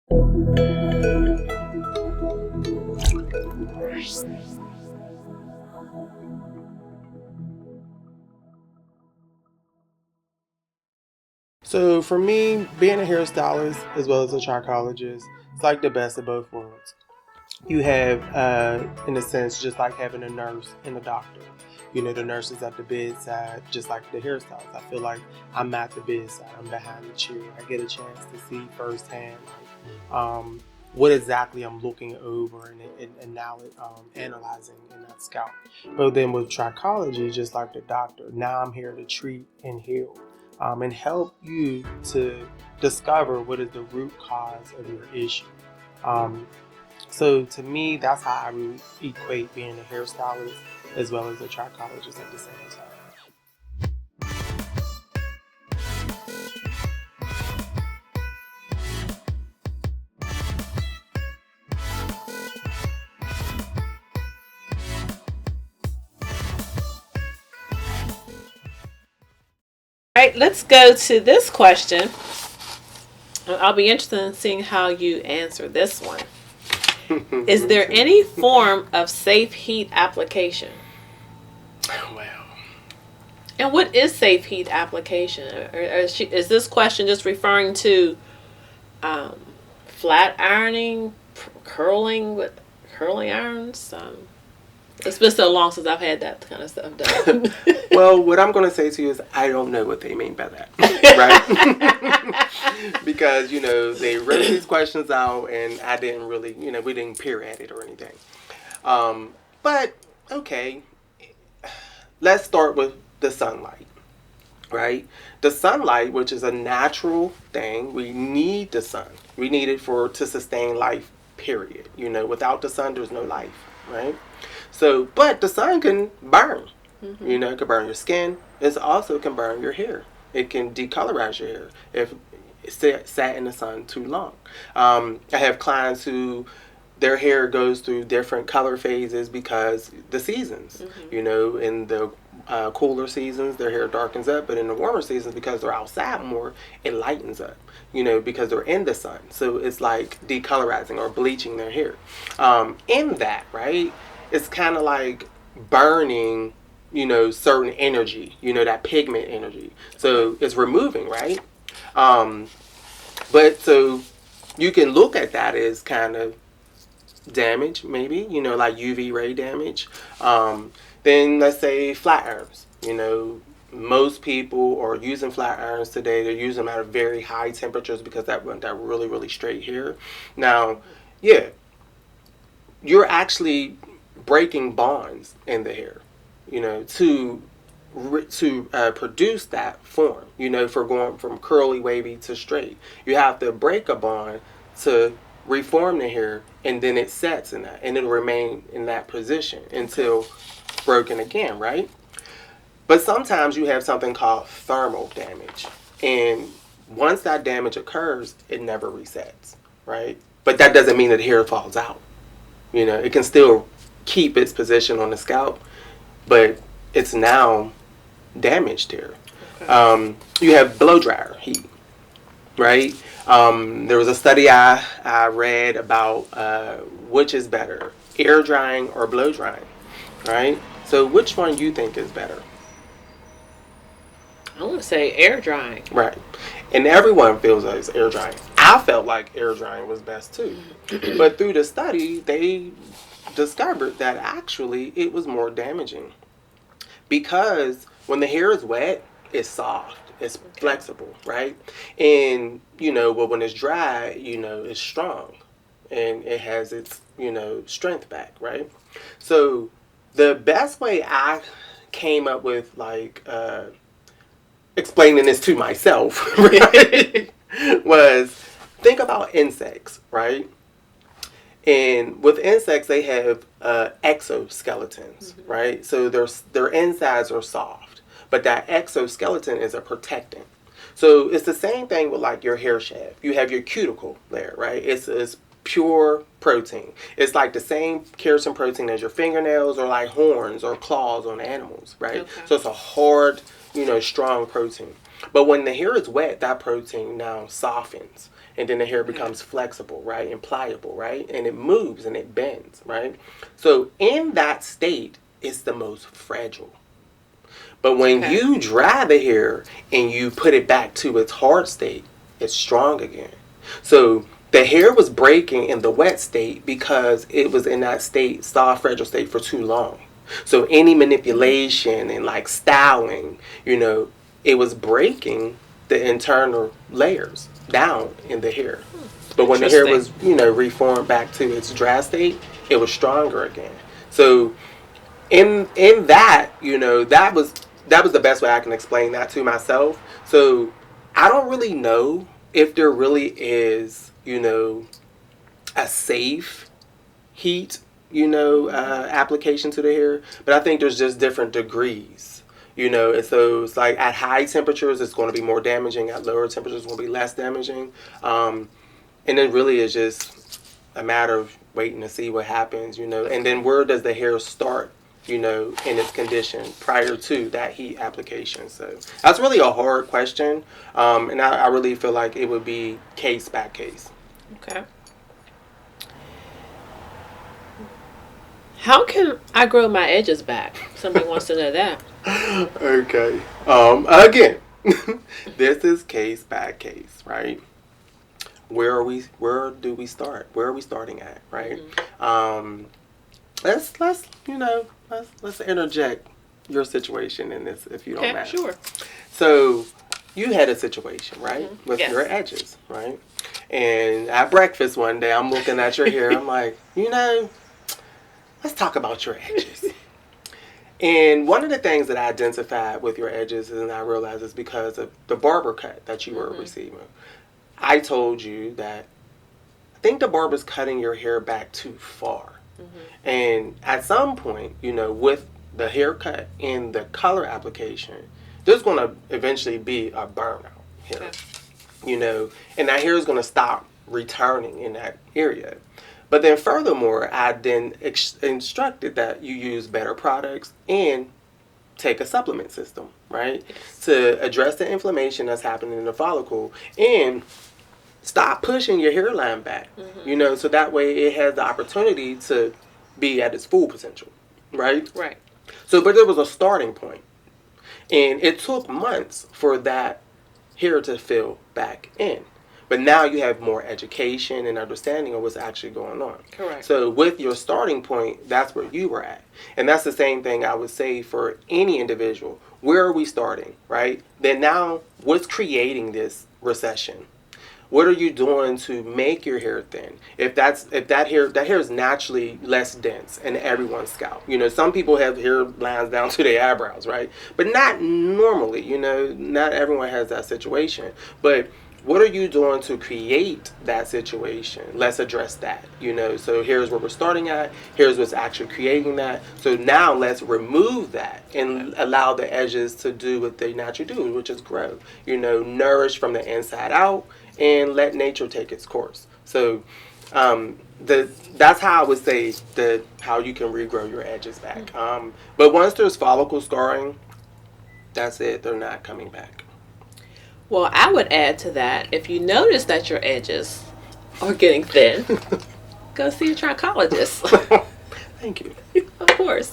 So for me, being a hairstylist as well as a trichologist, it's like the best of both worlds. You have, in a sense, just like having a nurse and a doctor. You know, the nurse is at the bedside, just like the hairstylist. I feel like I'm at the bedside. I'm behind the chair. I get a chance to see firsthand, what exactly I'm looking over and now analyzing in that scalp. But then with trichology, just like the doctor, now I'm here to treat and heal, and help you to discover what is the root cause of your issue. Um, so to me, that's how I would equate being a hairstylist as well as a trichologist at the same time. All right, let's go to this question. I'll be interested in seeing how you answer this one. Is there any form of safe heat application? Well, And what is safe heat application? Is this question just referring to flat ironing, curling with curling irons? It's been so long since I've had that kind of stuff done. well, what I'm going to say to you is I don't know what they mean by that, right? Because, they wrote these questions out and I didn't really, we didn't peer at it or anything. But, okay, let's start with the sunlight, right? The sunlight, which is a natural thing, we need the sun. We need it to sustain life, period. Without the sun, there's no life, right? So, but the sun can burn. Mm-hmm. It can burn your skin. It also can burn your hair. It can decolorize your hair if it sat in the sun too long. I have clients who their hair goes through different color phases because the seasons. Mm-hmm. In the cooler seasons, their hair darkens up, but in the warmer seasons, because they're outside more, it lightens up. Because they're in the sun. So it's like decolorizing or bleaching their hair. In that, right? It's kind of like burning, certain energy, that pigment energy. So it's removing, right? But so you can look at that as kind of damage, maybe, like UV ray damage. Then let's say flat irons, most people are using flat irons today. They're using them at very high temperatures because that really, really straight hair. Now, yeah, you're actually breaking bonds in the hair, to produce that form, for going from curly, wavy to straight. You have to break a bond to reform the hair, and then it sets in that, and it'll remain in that position until broken again, right? But sometimes you have something called thermal damage, and once that damage occurs, it never resets, right? But that doesn't mean that the hair falls out. It can still keep its position on the scalp, but it's now damaged hair. Okay. You have blow dryer heat, right? There was a study I read about which is better, air drying or blow drying, right? So which one do you think is better? I want to say air drying. Right. And everyone feels like it's air drying. I felt like air drying was best too. But through the study, they discovered that actually it was more damaging. Because when the hair is wet, it's soft, it's flexible, right? And, but when it's dry, it's strong. And it has its, strength back, right? So the best way I came up with, explaining this to myself, right, was think about insects, right? And with insects, they have exoskeletons, mm-hmm. right? So their insides are soft, but that exoskeleton is a protectant. So it's the same thing with like your hair shaft. You have your cuticle there, right? It's pure protein. It's like the same keratin protein as your fingernails or like horns or claws on animals, right? Okay. So it's a hard, strong protein. But when the hair is wet, that protein now softens and then the hair becomes flexible, right, and pliable, right, and it moves and it bends, right. So in that state, it's the most fragile. But when Okay. you dry the hair and you put it back to its hard state, it's strong again. So the hair was breaking in the wet state because it was in that state, soft, fragile state for too long. So any manipulation and like styling, it was breaking the internal layers down in the hair. But when the hair Interesting. was, reformed back to its dry state, it was stronger again. So in that, that was the best way I can explain that to myself. So I don't really know if there really is, a safe heat, application to the hair, but I think there's just different degrees. And so it's like at high temperatures, it's going to be more damaging. At lower temperatures, it's going to be less damaging. And then really it's just a matter of waiting to see what happens, And then where does the hair start, in its condition prior to that heat application? So that's really a hard question. And I really feel like it would be case by case. Okay. How can I grow my edges back? Somebody wants to know that. Okay. Again, this is case by case, right? Where do we start? Where are we starting at, right? Let's let's interject your situation in this, if you don't Okay, mind. sure. So you had a situation, right, with Yes. your edges, right? And at breakfast one day, I'm looking at your hair. I'm like, let's talk about your edges. And one of the things that I identified with your edges, and I realized, is because of the barber cut that you were receiving. I told you that I think the barber's cutting your hair back too far. And at some point, with the haircut and the color application, there's going to eventually be a burnout here. Okay. And that hair is going to stop returning in that area. But then furthermore, I then instructed that you use better products and take a supplement system, right? Yes. To address the inflammation that's happening in the follicle and stop pushing your hairline back, so that way it has the opportunity to be at its full potential, right? Right. So, but there was a starting point, and it took months for that hair to fill back in. But now you have more education and understanding of what's actually going on. Correct. So with your starting point, that's where you were at. And that's the same thing I would say for any individual. Where are we starting, right? Then now, what's creating this recession? What are you doing to make your hair thin? If that hair is naturally less dense in everyone's scalp. Some people have hair lines down to their eyebrows, right? But not normally, not everyone has that situation. But what are you doing to create that situation? Let's address that, So here's where we're starting at. Here's what's actually creating that. So now let's remove that and allow the edges to do what they naturally do, which is grow. Nourish from the inside out and let nature take its course. So that's how I would say how you can regrow your edges back. But once there's follicle scarring, that's it. They're not coming back. Well, I would add to that, if you notice that your edges are getting thin, go see a trichologist. Thank you. Of course.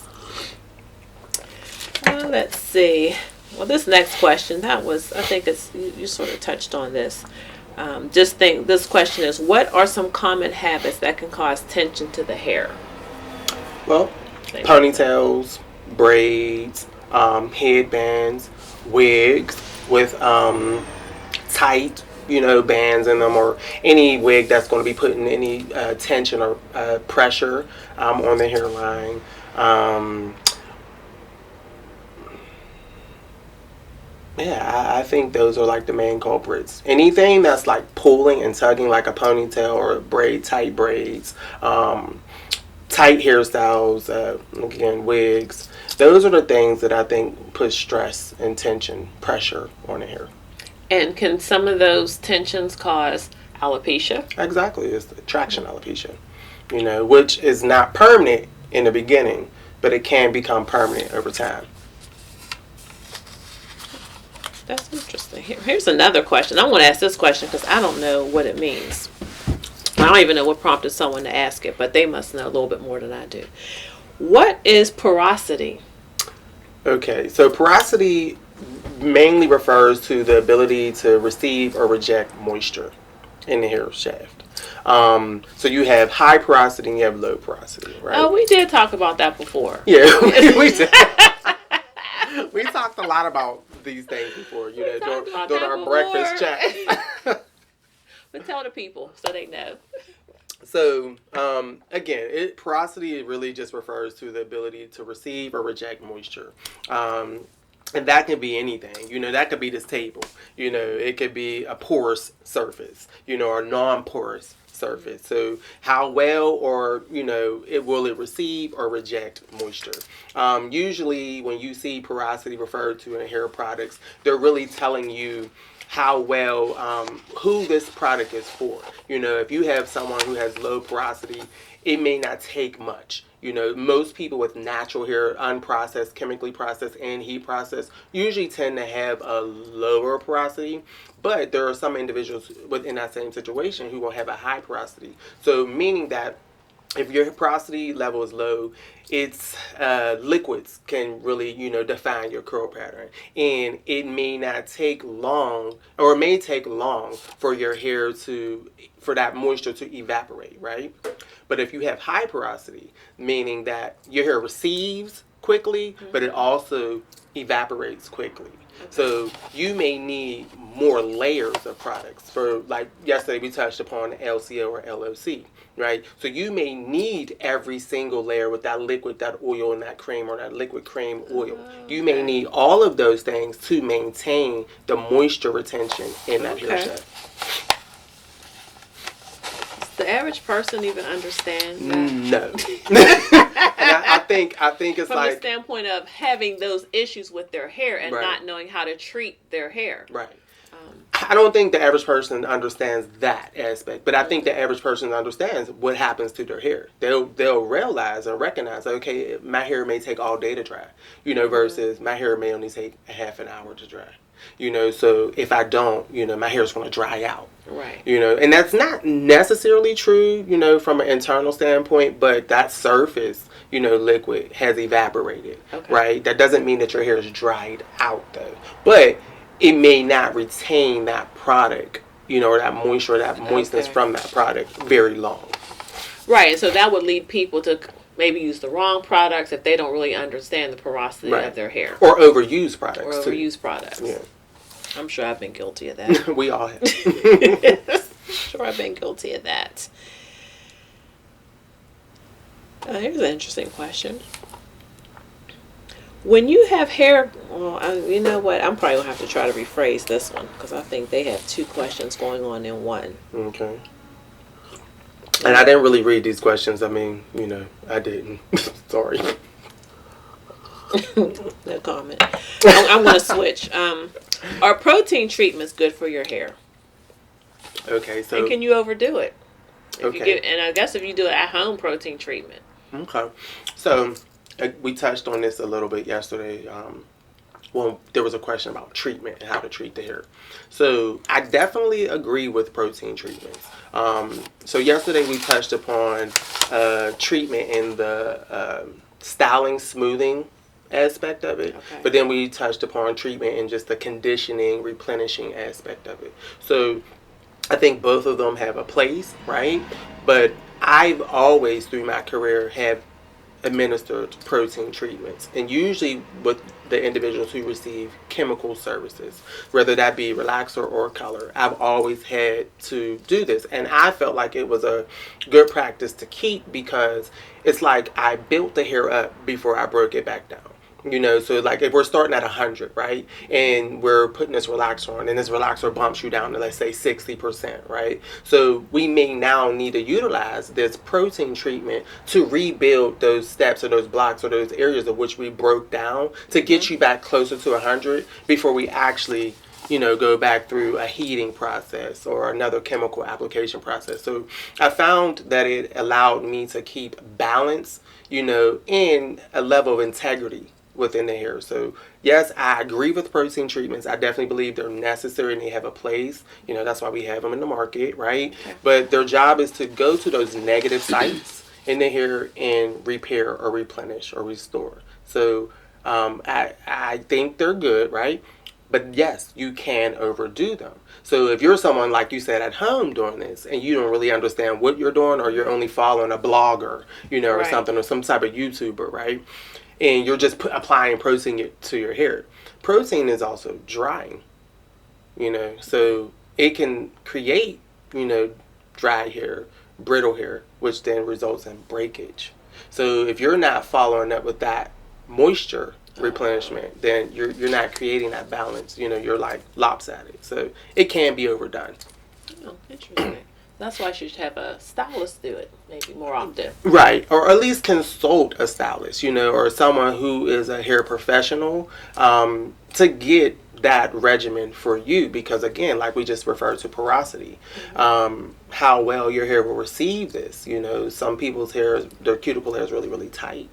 Let's see. Well, this next question, I think you sort of touched on this. This question is, what are some common habits that can cause tension to the hair? Well, ponytails, braids, headbands, wigs with tight, bands in them, or any wig that's going to be putting any tension or pressure on the hairline. I think those are like the main culprits. Anything that's like pulling and tugging, like a ponytail or tight braids, tight hairstyles, again, wigs. Those are the things that I think put stress and tension, pressure on the hair. And can some of those tensions cause alopecia? Exactly. It's the traction alopecia, which is not permanent in the beginning, but it can become permanent over time. That's interesting. Here's another question. I want to ask this question because I don't know what it means. I don't even know what prompted someone to ask it, but they must know a little bit more than I do. What is porosity? Okay, so porosity mainly refers to the ability to receive or reject moisture in the hair shaft. So you have high porosity and you have low porosity, right? Oh, we did talk about that before. Yeah, we did. We talked a lot about these things before, during our breakfast chat. But tell the people so they know. So, again, porosity really just refers to the ability to receive or reject moisture. And that can be anything. That could be this table. It could be a porous surface, or a non-porous surface. So how well or, will it receive or reject moisture? Usually when you see porosity referred to in hair products, they're really telling you how well, who this product is for. If you have someone who has low porosity, it may not take much. Most people with natural hair, unprocessed, chemically processed, and heat processed, usually tend to have a lower porosity. But there are some individuals within that same situation who will have a high porosity. So meaning that if your porosity level is low, it's liquids can really define your curl pattern, and it may not take long, or it may take long for your hair for that moisture to evaporate, right? But if you have high porosity, meaning that your hair receives quickly, but it also evaporates quickly. So you may need more layers of products. For, like yesterday we touched upon LCO or LOC, right? So you may need every single layer with that liquid, that oil, and that cream, or that liquid cream oil. You may need all of those things to maintain the moisture retention in that hair shaft. Does the average person even understand that? No. And I think it's from like, the standpoint of having those issues with their hair and right, not knowing how to treat their hair. Right. I don't think the average person understands that aspect, but I think the average person understands what happens to their hair. They'll realize and recognize, okay, my hair may take all day to dry, versus my hair may only take a half an hour to dry. So if I don't, my hair's going to dry out. Right. And that's not necessarily true, from an internal standpoint, but that surface, liquid has evaporated, right? That doesn't mean that your hair is dried out, though. But it may not retain that product, or that moisture, or that moistness from that product very long. Right, and so that would lead people to maybe use the wrong products if they don't really understand the porosity of their hair. Or overuse products, products. Yeah. I'm sure I've been guilty of that. We all have. Sure, I've been guilty of that. Here's an interesting question. When you have hair, you know what? I'm probably going to have to try to rephrase this one because I think they have two questions going on in one. Okay. And I didn't really read these questions. I mean, I didn't. Sorry. No comment. I'm going to switch. Are protein treatments good for your hair? Okay, so... And can you overdo it? Okay. And I guess if you do an at-home protein treatment. Okay. So, we touched on this a little bit yesterday. Well, there was a question about treatment and how to treat the hair. So, I definitely agree with protein treatments. So, yesterday we touched upon treatment in the styling, smoothing aspect of it, but then we touched upon treatment in just the conditioning, replenishing aspect of it. So I think both of them have a place, right? But I've always through my career have administered protein treatments, and usually with the individuals who receive chemical services, whether that be relaxer or color. I've always had to do this, and I felt like it was a good practice to keep because it's like I built the hair up before I broke it back down. So like if we're starting at 100, right, and we're putting this relaxer on, and this relaxer bumps you down to, let's say, 60%, right? So we may now need to utilize this protein treatment to rebuild those steps or those blocks or those areas of which we broke down to get you back closer to 100 before we actually go back through a heating process or another chemical application process. So I found that it allowed me to keep balance, in a level of integrity within the hair. So yes, I agree with protein treatments. I definitely believe they're necessary and they have a place. That's why we have them in the market, right? Okay. But their job is to go to those negative sites in the hair and repair or replenish or restore. So I think they're good, right? But yes, you can overdo them. So if you're someone, like you said, at home doing this and you don't really understand what you're doing, or you're only following a blogger, or Right. something, or some type of YouTuber, right? And you're just applying protein to your hair. Protein is also drying, so it can create, dry hair, brittle hair, which then results in breakage. So if you're not following up with that moisture replenishment, then you're not creating that balance. You're like lopsided. So it can be overdone. Oh, interesting. That's why you should have a stylist do it maybe more often. Right, or at least consult a stylist, or someone who is a hair professional, to get that regimen for you. Because again, like we just referred to porosity, how well your hair will receive this. Some people's hair, their cuticle hair is really, really tight.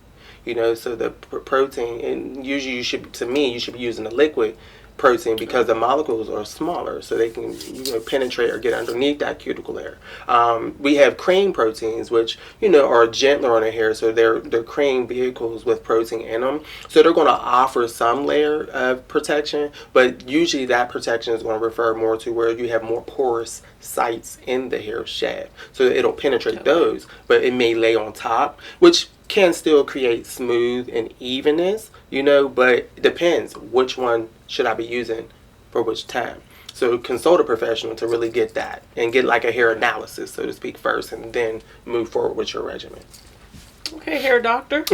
So the protein, and usually you should be using a liquid protein, because the molecules are smaller, so they can penetrate or get underneath that cuticle layer. We have cream proteins, which are gentler on the hair, so they're cream vehicles with protein in them. So they're going to offer some layer of protection, but usually that protection is going to refer more to where you have more porous sites in the hair shaft, so it'll penetrate those, but it may lay on top, which can still create smooth and evenness, but it depends which one should I be using for which time. So consult a professional to really get that, and get like a hair analysis, so to speak, first, and then move forward with your regimen. Okay, hair doctor.